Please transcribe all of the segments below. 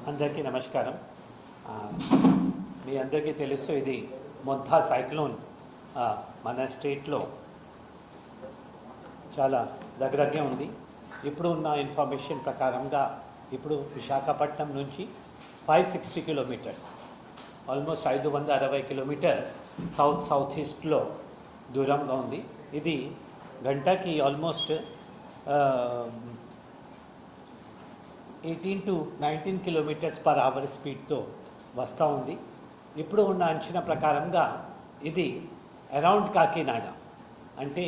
అందరికీ నమస్కారం. మీ అందరికీ తెలుసు ఇది మొంతా సైక్లోన్ మన స్టేట్లో చాలా దగ్గరగా ఉంది. ఇప్పుడు ఉన్న ఇన్ఫర్మేషన్ ప్రకారంగా ఇప్పుడు విశాఖపట్నం నుంచి 560 కిలోమీటర్స్, ఆల్మోస్ట్ 560 కిలోమీటర్ సౌత్ ఈస్ట్లో దూరంగా ఉంది. ఇది గంటకి almost 18 to 19 kilometres per hour స్పీడ్తో వస్తూ ఉంది. ఇప్పుడు ఉన్న అంచనా ప్రకారంగా ఇది అరౌండ్ కాకినాడ, అంటే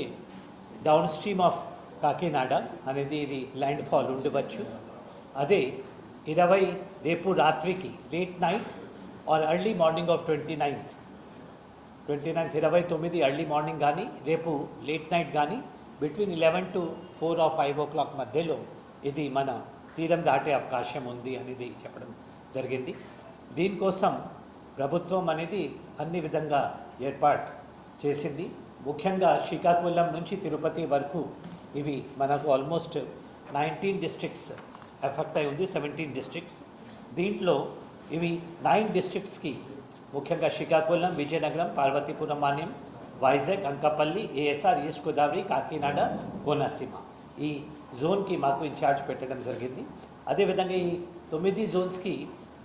డౌన్ స్ట్రీమ్ ఆఫ్ కాకినాడ అనేది ఇది ల్యాండ్ ఫాల్ ఉండవచ్చు. అదే 20 రేపు రాత్రికి late night or early morning of 29th 29 early morning కానీ రేపు లేట్ నైట్ కానీ బిట్వీన్ 11 to 4 or 5 o'clock మధ్యలో ఇది మన తీరం దాటే అవకాశం ఉంది అనేది చెప్పడం జరిగింది. దీనికోసం ప్రభుత్వం అనేది అన్ని విధంగా ఏర్పాటు చేసింది. ముఖ్యంగా శ్రీకాకుళం నుంచి తిరుపతి వరకు ఇవి మనకు ఆల్మోస్ట్ 19 డిస్ట్రిక్ట్స్ ఎఫెక్ట్ అయి ఉంది, 17 డిస్ట్రిక్ట్స్. దీంట్లో ఇవి 9 డిస్ట్రిక్ట్స్కి ముఖ్యంగా శ్రీకాకుళం, విజయనగరం, పార్వతీపురం, మాన్యం, వైజాగ్, అంకపల్లి, ఏఎస్ఆర్, ఈస్ట్ గోదావరి, కాకినాడ, కోనసీమ ఈ జోన్కి మాకు ఇన్ఛార్జ్ పెట్టడం జరిగింది. అదేవిధంగా ఈ 9 జోన్స్కి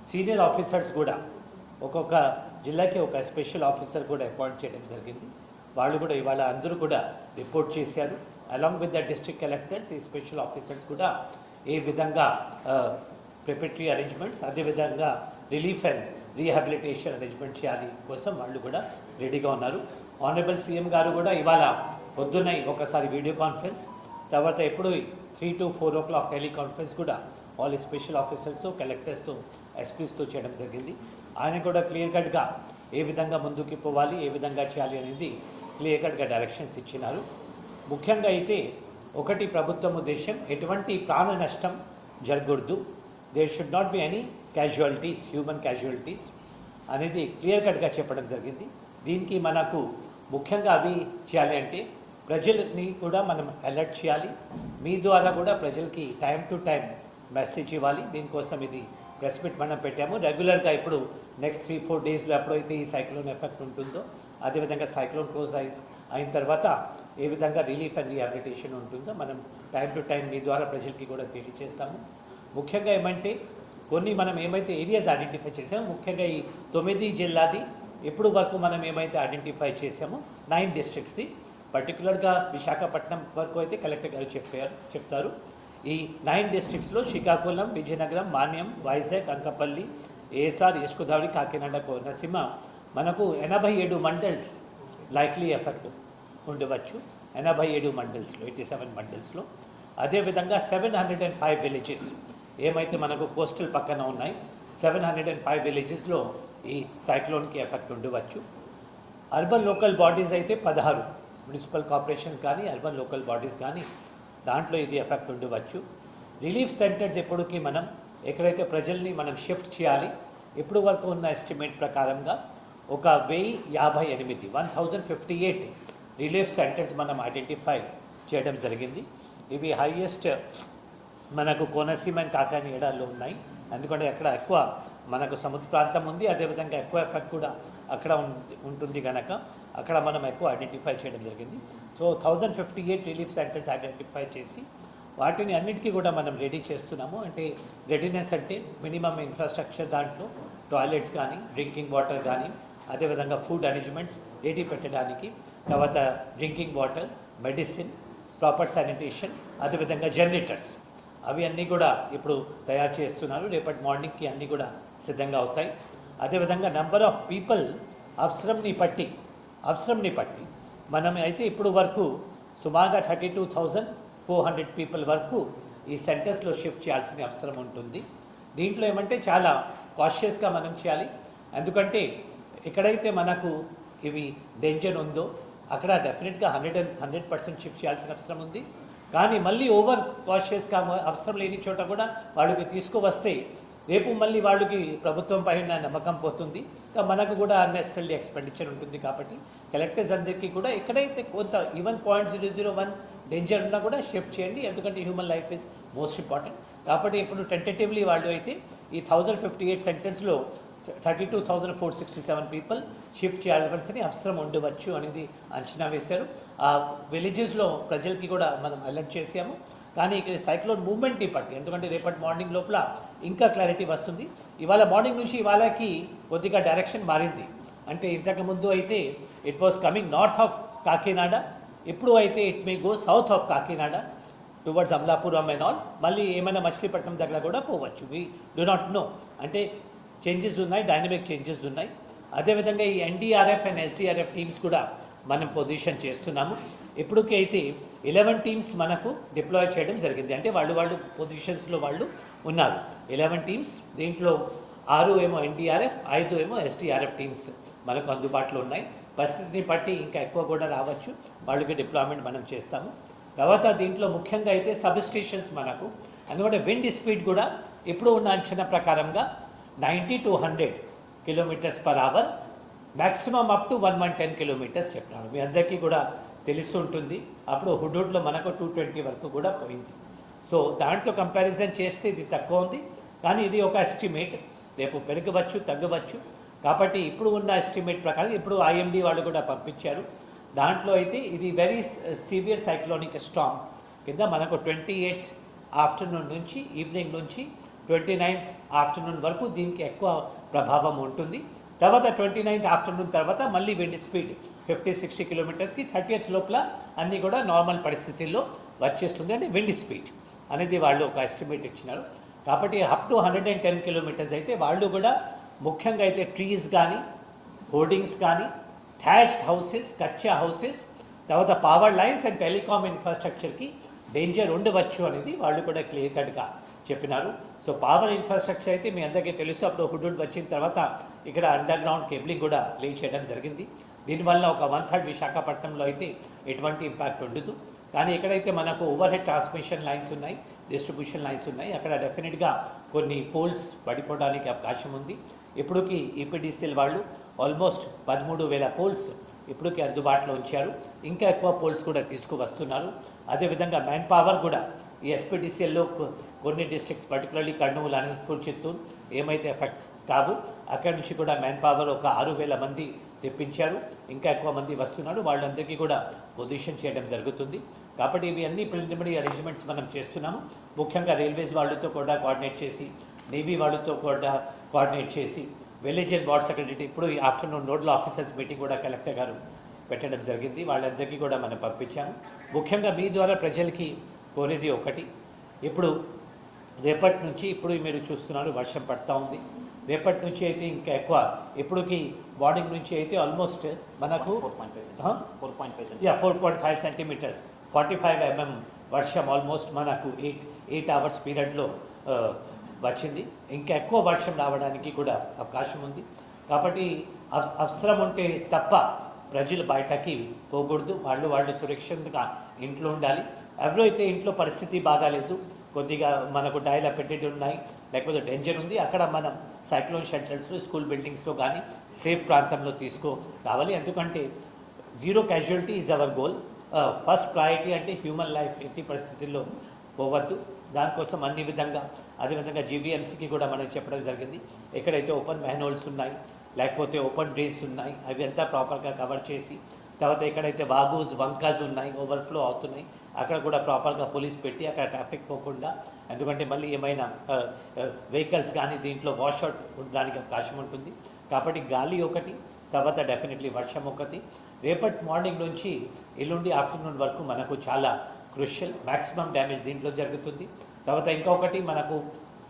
సీనియర్ ఆఫీసర్స్ కూడా ఒక్కొక్క జిల్లాకి ఒక స్పెషల్ ఆఫీసర్ కూడా అపాయింట్ చేయడం జరిగింది. వాళ్ళు కూడా ఇవాళ అందరూ కూడా రిపోర్ట్ చేశారు. Along with the district collectors ఈ స్పెషల్ ఆఫీసర్స్ కూడా ఏ విధంగా ప్రిపరేటరీ అరేంజ్మెంట్స్, అదేవిధంగా రిలీఫ్ అండ్ రీహాబిలిటేషన్ అరేంజ్మెంట్ చేయాలి కోసం వాళ్ళు కూడా రెడీగా ఉన్నారు. ఆనరబుల్ సీఎం గారు కూడా ఇవాళ పొద్దున్న ఒకసారి వీడియో కాన్ఫరెన్స్, తర్వాత ఎప్పుడు 3 to 4 o'clock టెలికాన్ఫరెన్స్ కూడా ఆల్ స్పెషల్ ఆఫీసర్స్తో, కలెక్టర్స్తో, ఎస్పీస్తో చేయడం జరిగింది. ఆయన కూడా క్లియర్ కట్గా ఏ విధంగా ముందుకు పోవాలి, ఏ విధంగా చేయాలి అనేది క్లియర్ కట్గా డైరెక్షన్స్ ఇచ్చినారు. ముఖ్యంగా అయితే ఒకటి ప్రభుత్వం ఉద్దేశం, ఎటువంటి ప్రాణ నష్టం జరగకూడదు, there should not be any casualties, human casualties అనేది క్లియర్ కట్గా చెప్పడం జరిగింది. దీనికి మనకు ముఖ్యంగా అవి చేయాలి అంటే ప్రజల్ని కూడా మనం అలర్ట్ చేయాలి. మీ ద్వారా కూడా ప్రజలకి టైం టు టైం మెసేజ్ ఇవ్వాలి. దీనికోసం ఇది ప్రెస్ మీట్ మనం పెట్టాము. రెగ్యులర్గా ఇప్పుడు నెక్స్ట్ 3-4 డేస్లో ఎప్పుడైతే ఈ సైక్లోన్ ఎఫెక్ట్ ఉంటుందో, అదేవిధంగా సైక్లోన్ క్లోజ్ అయిన తర్వాత ఏ విధంగా రిలీఫ్ అండ్ రీహాబిలిటేషన్ ఉంటుందో మనం టైం టు టైం మీ ద్వారా ప్రజలకి కూడా తెలియజేస్తాము. ముఖ్యంగా ఏమంటే కొన్ని మనం ఏమైతే ఏరియాస్ ఐడెంటిఫై చేసామో, ముఖ్యంగా ఈ 9 జిల్లాది ఇప్పుడు వరకు మనం ఏమైతే ఐడెంటిఫై చేసామో 9 డిస్ట్రిక్ట్స్ది, పర్టికులర్గా విశాఖపట్నం వరకు అయితే కలెక్టర్ గారు చెప్తారు. ఈ 9 డిస్ట్రిక్ట్స్లో శ్రీకాకుళం, విజయనగరం, మాన్యం, వైజాగ్, అంకపల్లి, ఏఎస్ఆర్, ఈస్ట్ గోదావరి, కాకినాడ, కోనసీమ మనకు 87 మండల్స్ లైక్లీ ఎఫెక్ట్ ఉండవచ్చు. 87 మండల్స్లో, 87 మండల్స్లో. అదేవిధంగా 705 విలేజెస్ ఏమైతే మనకు కోస్టల్ పక్కన ఉన్నాయి, 705 విలేజెస్లో ఈ సైక్లోన్కి ఎఫెక్ట్ ఉండవచ్చు. అర్బన్ లోకల్ బాడీస్ అయితే 16 మున్సిపల్ కార్పొరేషన్స్ కానీ, అర్బన్ లోకల్ బాడీస్ కానీ దాంట్లో ఇది ఎఫెక్ట్ ఉండవచ్చు. రిలీఫ్ సెంటర్స్ ఎప్పటికీ మనం ఎక్కడైతే ప్రజల్ని మనం షిఫ్ట్ చేయాలి, ఇప్పుడు వరకు ఉన్న ఎస్టిమేట్ ప్రకారంగా ఒక 1058 రిలీఫ్ సెంటర్స్ మనం ఐడెంటిఫై చేయడం జరిగింది. ఇవి హైయెస్ట్ మనకు కోనసీమ అండ్ కాకినాడలో ఉన్నాయి. ఎందుకంటే అక్కడ ఎక్కువ మనకు సముద్ర ప్రాంతం ఉంది, అదేవిధంగా ఎక్కువ ఎఫెక్ట్ కూడా అక్కడ ఉంటుంది కనుక అక్కడ మనం ఎక్కువ ఐడెంటిఫై చేయడం జరిగింది. సో 1058 రిలీఫ్ సెంటర్స్ ఐడెంటిఫై చేసి వాటిని అన్నిటికీ కూడా మనం రెడీ చేస్తున్నాము. అంటే రెడీనెస్ అంటే మినిమం ఇన్ఫ్రాస్ట్రక్చర్, దాంట్లో టాయిలెట్స్ కానీ, డ్రింకింగ్ వాటర్ కానీ, అదేవిధంగా ఫుడ్ అరేంజ్మెంట్స్ రెడీ పెట్టడానికి, తర్వాత drinking water, medicine, proper sanitation, అదేవిధంగా జనరేటర్స్ అవి అన్నీ కూడా ఇప్పుడు తయారు చేస్తున్నారు. రేపటి మార్నింగ్కి అన్నీ కూడా సిద్ధంగా అవుతాయి. అదేవిధంగా నెంబర్ ఆఫ్ పీపుల్ అవసరంని బట్టి మనం అయితే ఇప్పుడు వరకు సుమారుగా 32,400 పీపుల్ వరకు ఈ సెంటర్స్లో షిఫ్ట్ చేయాల్సిన అవసరం ఉంటుంది. దీంట్లో ఏమంటే చాలా కాషియస్గా మనం చేయాలి. ఎందుకంటే ఎక్కడైతే మనకు ఇవి డేంజర్ ఉందో అక్కడ డెఫినెట్గా 100% షిఫ్ట్ చేయాల్సిన అవసరం ఉంది. కానీ మళ్ళీ ఓవర్ కాషియస్గా అవసరం లేని చోట కూడా వాళ్ళకి తీసుకువస్తే రేపు మళ్ళీ వాళ్ళకి ప్రభుత్వం పైన నమ్మకం పోతుంది, మనకు కూడా అన్నెసరీ ఎక్స్పెండిచర్ ఉంటుంది. కాబట్టి కలెక్టర్స్ అందరికీ కూడా ఎక్కడైతే కొంత ఈవెన్ 0.001 డేంజర్ ఉన్నా కూడా షిఫ్ట్ చేయండి, ఎందుకంటే human life is most important. కాబట్టి ఇప్పుడు టెంటేటివ్లీ వాళ్ళు అయితే ఈ 1058 సెంటర్స్లో 32,467 పీపుల్ షిఫ్ట్ చేయాల్సి అవసరం ఉండవచ్చు అనేది అంచనా వేశారు. ఆ విలేజెస్లో ప్రజలకి కూడా మనం అలర్ట్ చేసాము. కానీ ఇక్కడ సైక్లోన్ మూవ్మెంట్ని బట్టి, ఎందుకంటే రేపటి మార్నింగ్ లోపల ఇంకా క్లారిటీ వస్తుంది. ఇవాళ మార్నింగ్ నుంచి ఇవాళకి కొద్దిగా డైరెక్షన్ మారింది. అంటే ఇంతకుముందు అయితే it was coming north of Kakinada, ఇప్పుడు అయితే it may go south of Kakinada towards Amalapuram and all. మళ్ళీ ఏమైనా మచిలీపట్నం దగ్గర కూడా పోవచ్చు. We do not know. అంటే చేంజెస్ ఉన్నాయి, డైనమిక్ చేంజెస్ ఉన్నాయి. అదేవిధంగా ఈ ఎన్డీఆర్ఎఫ్ అండ్ ఎస్డీఆర్ఎఫ్ టీమ్స్ కూడా మనం పొజిషన్ చేస్తున్నాము. ఇప్పటికీ అయితే 11 టీమ్స్ మనకు డిప్లాయ్ చేయడం జరిగింది. అంటే వాళ్ళు పొజిషన్స్లో వాళ్ళు ఉన్నారు. 11 టీమ్స్, దీంట్లో 6 ఏమో ఎన్డీఆర్ఎఫ్, 5 ఏమో ఎస్డీఆర్ఎఫ్ టీమ్స్ మనకు అందుబాటులో ఉన్నాయి. పరిస్థితిని బట్టి ఇంకా ఎక్కువ కూడా రావచ్చు, వాళ్ళకి డిప్లాయ్మెంట్ మనం చేస్తాము. తర్వాత దీంట్లో ముఖ్యంగా అయితే సబ్ స్టేషన్స్ మనకు, అందుకంటే విండ్ స్పీడ్ కూడా ఇప్పుడు ఉన్న అంచనా ప్రకారంగా 90 to 100 km/h, maximum up to 110 kilometers చెప్పినారు. మీ అందరికీ కూడా తెలిసి ఉంటుంది. అప్పుడు హుడూడ్లో మనకు 220 వరకు కూడా పోయింది. సో దాంట్లో కంపారిజన్ చేస్తే ఇది తక్కువ ఉంది, కానీ ఇది ఒక ఎస్టిమేట్, రేపు పెరగవచ్చు తగ్గవచ్చు. కాబట్టి ఇప్పుడు ఉన్న ఎస్టిమేట్ ప్రకారం ఇప్పుడు ఐఎండీ వాళ్ళు కూడా పంపించారు. దాంట్లో అయితే ఇది వెరీ సివియర్ సైక్లోనిక్ స్టార్మ్ కింద మనకు 28th ఆఫ్టర్నూన్ నుంచి ఈవినింగ్ నుంచి 29th ఆఫ్టర్నూన్ వరకు దీనికి ఎక్కువ ప్రభావం ఉంటుంది. తర్వాత 29th ఆఫ్టర్నూన్ తర్వాత మళ్ళీ విండ్ స్పీడ్ 50-60 కిలోమీటర్స్కి 30th లోపల అన్నీ కూడా నార్మల్ పరిస్థితుల్లో వచ్చేస్తుంది. అంటే విండ్ స్పీడ్ అనేది వాళ్ళు ఒక ఎస్టిమేట్ ఇచ్చినారు. కాబట్టి అప్ టు 110 kilometers అయితే వాళ్ళు కూడా ముఖ్యంగా అయితే ట్రీస్ కానీ, హోర్డింగ్స్ కానీ, థ్యాచ్డ్ హౌసెస్, కచ్చా హౌసెస్, తర్వాత పవర్ లైన్స్ అండ్ టెలికామ్ ఇన్ఫ్రాస్ట్రక్చర్కి డేంజర్ ఉండవచ్చు అనేది వాళ్ళు కూడా క్లియర్ కట్గా చెప్పినారు. సో పవర్ ఇన్ఫ్రాస్ట్రక్చర్ అయితే మీ అందరికీ తెలుసు, అప్పుడు హుడూడ్ వచ్చిన తర్వాత ఇక్కడ అండర్ గ్రౌండ్ కేబులింగ్ కూడా లే చేయడం జరిగింది. దీనివల్ల ఒక 1/3 విశాఖపట్నంలో అయితే ఎటువంటి ఇంపాక్ట్ ఉండదు. కానీ ఎక్కడైతే మనకు ఓవర్ హెడ్ ట్రాన్స్మిషన్ లైన్స్ ఉన్నాయి, డిస్ట్రిబ్యూషన్ లైన్స్ ఉన్నాయి, అక్కడ డెఫినెట్గా కొన్ని పోల్స్ పడిపోవడానికి అవకాశం ఉంది. ఇప్పటికి ఈపీడీసీఎల్ వాళ్ళు ఆల్మోస్ట్ 13,000 పోల్స్ ఇప్పటికీ అందుబాటులో ఉంచారు. ఇంకా ఎక్కువ పోల్స్ కూడా తీసుకువస్తున్నారు. అదేవిధంగా మ్యాన్ పవర్ కూడా ఈ ఎస్పీడీసీఎల్లో కొన్ని డిస్ట్రిక్ట్స్, పర్టికులర్లీ కర్నూలు, అనంతపూర్, చిత్తూరు ఏమైతే ఎఫెక్ట్ కావు అక్కడి నుంచి కూడా మ్యాన్ పవర్ ఒక 6,000 మంది తెప్పించారు. ఇంకా ఎక్కువ మంది వస్తున్నారు. వాళ్ళందరికీ కూడా పొజిషన్ చేయడం జరుగుతుంది. కాబట్టి ఇవి అన్ని ప్రిలిమినరీ అరేంజ్మెంట్స్ మనం చేస్తున్నాము. ముఖ్యంగా రైల్వేస్ వాళ్ళతో కూడా కోఆర్డినేట్ చేసి, నేవీ వాళ్ళతో కూడా కోఆర్డినేట్ చేసి, విలేజ్ అండ్ వార్డ్ సెక్రటరీ ఇప్పుడు ఈ ఆఫ్టర్నూన్ నోడల్ ఆఫీసర్స్ మీటింగ్ కూడా కలెక్టర్ గారు పెట్టడం జరిగింది. వాళ్ళందరికీ కూడా మనం పంపించాము. ముఖ్యంగా మీ ద్వారా ప్రజలకి కోరేది ఒకటి, ఇప్పుడు రేపటి నుంచి ఇప్పుడు మీరు చూస్తున్నారు వర్షం పడుతూ ఉంది. రేపటి నుంచి అయితే ఇంకా ఎక్కువ, ఇప్పటికి మార్నింగ్ నుంచి అయితే ఆల్మోస్ట్ మనకు 4.5 సెంటీమీటర్స్ 45 mm వర్షం ఆల్మోస్ట్ మనకు 8 hours పీరియడ్లో వచ్చింది. ఇంకా ఎక్కువ వర్షం రావడానికి కూడా అవకాశం ఉంది. కాబట్టి అవసరం ఉంటే తప్ప ప్రజలు బయటకి పోకూడదు. వాళ్ళు సురక్షితంగా ఇంట్లో ఉండాలి. ఎవరైతే ఇంట్లో పరిస్థితి బాగాలేదు, కొద్దిగా మనకు డైలాపిటెడ్ ఉన్నాయి, లేకపోతే డేంజర్ ఉంది, అక్కడ మనం సైక్లోన్ షెల్టర్స్లో, స్కూల్ బిల్డింగ్స్లో కానీ సేఫ్ ప్రాంతంలో రావాలి. ఎందుకంటే 0 casualty is our goal. First priority అంటే హ్యూమన్ లైఫ్ ఎట్టి పరిస్థితుల్లో పోవద్దు. దానికోసం అన్ని విధంగా, అదేవిధంగా జీవీఎంసీకి కూడా మనం చెప్పడం జరిగింది, ఎక్కడైతే ఓపెన్ మ్యాన్హోల్స్ ఉన్నాయి, లేకపోతే ఓపెన్ డ్రైన్స్ ఉన్నాయి, అవి అంతా ప్రాపర్గా కవర్ చేసి, తర్వాత ఎక్కడైతే వాగూస్, వంకాస్ ఉన్నాయి, ఓవర్ఫ్లో అవుతున్నాయి, అక్కడ కూడా ప్రాపర్గా పోలీస్ పెట్టి అక్కడ ట్రాఫిక్ పోకుండా, ఎందుకంటే మళ్ళీ ఏమైనా వెహికల్స్ కానీ దీంట్లో వాష్అవుట్ ఉండడానికి అవకాశం ఉంటుంది. కాబట్టి గాలి ఒకటి, తర్వాత డెఫినెట్లీ వర్షం ఒకటి. రేపటి మార్నింగ్ నుంచి ఎల్లుండి ఆఫ్టర్నూన్ వరకు మనకు చాలా క్రూషియల్, మ్యాక్సిమం డ్యామేజ్ దీంట్లో జరుగుతుంది. తర్వాత ఇంకొకటి మనకు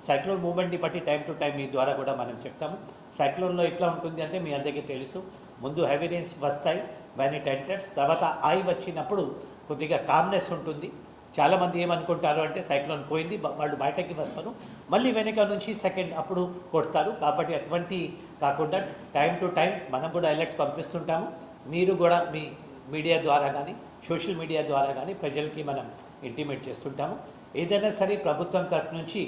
సైక్లోన్ మూవ్మెంట్ని బట్టి టైం టు టైం మీ ద్వారా కూడా మనం చెప్తాము. సైక్లోన్లో ఎట్లా ఉంటుంది అంటే మీ అందరికీ తెలుసు, ముందు హెవీ రెయిన్స్ వస్తాయి, వెన్ ఇట్ ఎంటర్స్, తర్వాత ఐ వచ్చినప్పుడు కొద్దిగా కామ్నెస్ ఉంటుంది. చాలామంది ఏమనుకుంటారు అంటే సైక్లోన్ పోయింది, వాళ్ళు బయటకి వస్తారు, మళ్ళీ వెనక నుంచి సెకండ్ అప్పుడు కొడతారు. కాబట్టి అటువంటి కాకుండా టైం టు టైం మనం కూడా అలర్ట్స్ పంపిస్తుంటాము. మీరు కూడా మీ మీడియా ద్వారా కానీ, సోషల్ మీడియా ద్వారా కానీ ప్రజలకి మనం ఇంటిమేట్ చేస్తుంటాము. ఏదైనా సరే ప్రభుత్వం తరఫు నుంచి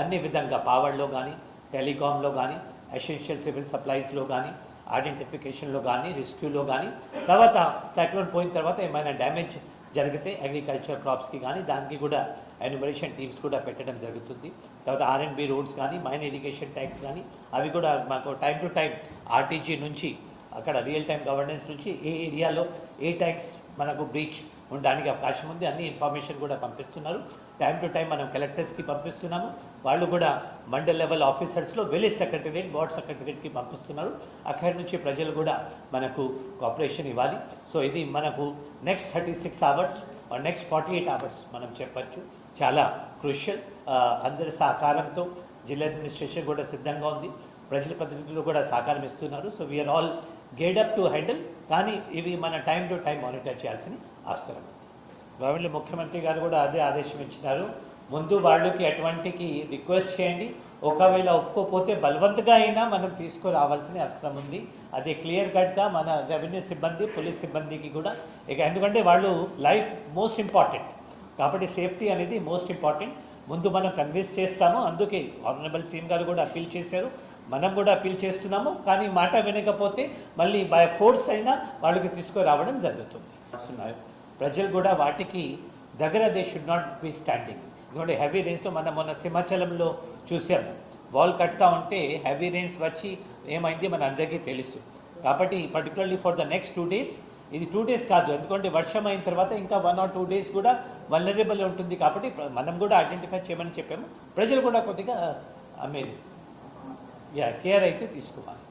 అన్ని విధంగా పవర్లో కానీ, టెలికాంలో కానీ, ఎసెన్షియల్ సివిల్ సప్లైస్లో కానీ, ఐడెంటిఫికేషన్లో కానీ, రెస్క్యూలో కానీ, తర్వాత సైక్లోన్ పోయిన తర్వాత ఏమైనా డ్యామేజ్ జరిగితే అగ్రికల్చర్ క్రాప్స్కి కానీ దానికి కూడా ఎన్యుమరేషన్ టీమ్స్ కూడా పెట్టడం జరుగుతుంది. తర్వాత R&B రోడ్స్ కానీ మైన్ ఇరిగేషన్ ట్యాక్స్ కానీ అవి కూడా మాకు టైం టు టైం ఆర్టీజీ నుంచి అక్కడ రియల్ టైం గవర్నెన్స్ నుంచి ఏ ఏరియాలో ఏ ట్యాక్స్ మనకు బ్రీచ్ ఉండడానికి అవకాశం ఉంది అన్ని ఇన్ఫర్మేషన్ కూడా పంపిస్తున్నారు. టైం టు టైం మనం కలెక్టర్స్కి పంపిస్తున్నాము. వాళ్ళు కూడా మండల్ లెవెల్ ఆఫీసర్స్లో విలేజ్ సెక్రటరేట్ వార్డ్ సెక్రటరేట్కి పంపిస్తున్నారు. అక్కడి నుంచి ప్రజలు కూడా మనకు కోఆపరేషన్ ఇవ్వాలి. సో ఇది మనకు నెక్స్ట్ 36 అవర్స్ నెక్స్ట్ 48 అవర్స్ మనం చెప్పచ్చు చాలా క్రూషియల్. అందరి సహకారంతో జిల్లా అడ్మినిస్ట్రేషన్ కూడా సిద్ధంగా ఉంది, ప్రజల ప్రతినిధులు కూడా సహకారం ఇస్తున్నారు. So we are all geared up to handle. కానీ ఇవి మన టైం టు టైం మానిటర్ చేయాల్సిన అవసరం ఉంది. గవర్నమెంట్ ముఖ్యమంత్రి గారు కూడా అదే ఆదేశం ఇచ్చినారు. ముందు వాళ్ళకి అటువంటికి రిక్వెస్ట్ చేయండి, ఒకవేళ ఒప్పుకోకపోతే బలవంతంగా అయినా మనం తీసుకురావాల్సిన అవసరం ఉంది. అది క్లియర్ కట్గా మన రెవెన్యూ సిబ్బంది పోలీస్ సిబ్బందికి కూడా ఎందుకంటే వాళ్ళు లైఫ్ మోస్ట్ ఇంపార్టెంట్ కాబట్టి సేఫ్టీ అనేది మోస్ట్ ఇంపార్టెంట్. ముందు మనం కన్విన్స్ చేస్తాము. అందుకే ఆనరబుల్ సీఎం గారు కూడా అప్పీల్ చేశారు, మనం కూడా అప్పీల్ చేస్తున్నాము. కానీ మాట వినకపోతే మళ్ళీ బై ఫోర్స్ అయినా వాళ్ళకి తీసుకురావడం జరుగుతుంది. ప్రజలు కూడా వాటికి దగ్గర they should not B standing. ఎందుకంటే హెవీ రెయిన్స్లో మనం మొన్న సింహాచలంలో చూసాము, వాల్ కట్తా ఉంటే హెవీ రెయిన్స్ వచ్చి ఏమైంది మన అందరికీ తెలుసు. కాబట్టి particularly for the next 2 days, ఇది 2 days కాదు, ఎందుకంటే వర్షం అయిన తర్వాత ఇంకా 1 or 2 days కూడా వల్నరబుల్ ఉంటుంది. కాబట్టి మనం కూడా ఐడెంటిఫై చేయమని చెప్పాము. ప్రజలు కూడా కొద్దిగా కేర్ అయితే తీసుకోవాలి.